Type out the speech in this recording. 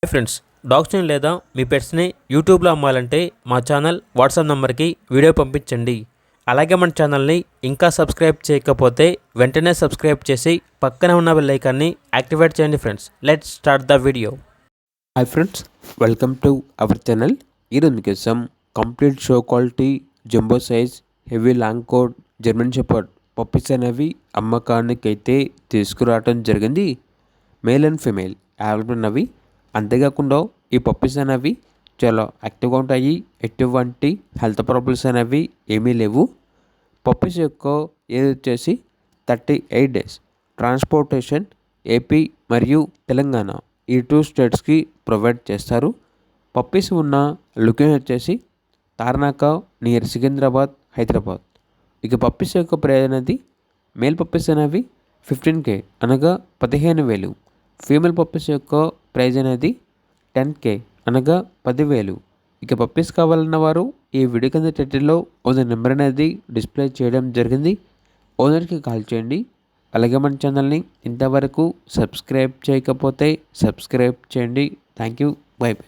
Hi friends, డాగ్స్ని లేదా మీ పెట్స్ని యూట్యూబ్లో అమ్మాలంటే మా ఛానల్ వాట్సాప్ నెంబర్కి వీడియో పంపించండి. అలాగే మన ఛానల్ని ఇంకా సబ్స్క్రైబ్ చేయకపోతే వెంటనే సబ్స్క్రైబ్ చేసి పక్కనే ఉన్న బెల్ ఐకాన్ని యాక్టివేట్ చేయండి. Friends, let's start the video. Hi friends, welcome to our channel. ఈరోజు మీకోసం complete show quality jumbo size heavy long coat German shepherd puppies అనేవి అమ్మకానికి అయితే తీసుకురావడం జరిగింది. మేల్ అండ్ ఫీమేల్ అవైలబుల్ ఉన్నవి. అంతేకాకుండా ఈ పప్పీస్ అనేవి చాలా యాక్టివ్గా ఉంటాయి. ఎటువంటి హెల్త్ ప్రాబ్లమ్స్ అనేవి ఏమీ లేవు. పప్పీస్ యొక్క ఏజ్ వచ్చేసి 38 డేస్. ట్రాన్స్పోర్టేషన్ ఏపీ మరియు తెలంగాణ ఈ 2 స్టేట్స్కి ప్రొవైడ్ చేస్తారు. పప్పీస్ ఉన్న లొకేషన్ వచ్చేసి తార్నాక నియర్ సికింద్రాబాద్, హైదరాబాద్. ఇక పప్పీస్ యొక్క ప్రైస్ అనేది మేల్ పప్పీస్ అనేవి 15K అనగా 15,000. ఫీమేల్ పప్పీస్ యొక్క ప్రైజ్ అనేది 10K అనగా 10,000. ఇక పప్పీస్ కావాలన్న వారు ఈ వీడియో కింద టైటిల్లో ఓనర్ నెంబర్ అనేది డిస్ప్లే చేయడం జరిగింది. ఓనర్కి కాల్ చేయండి. అలాగే మన ఛానల్ని ఇంతవరకు సబ్స్క్రైబ్ చేయకపోతే సబ్స్క్రైబ్ చేయండి. Thank you. By by.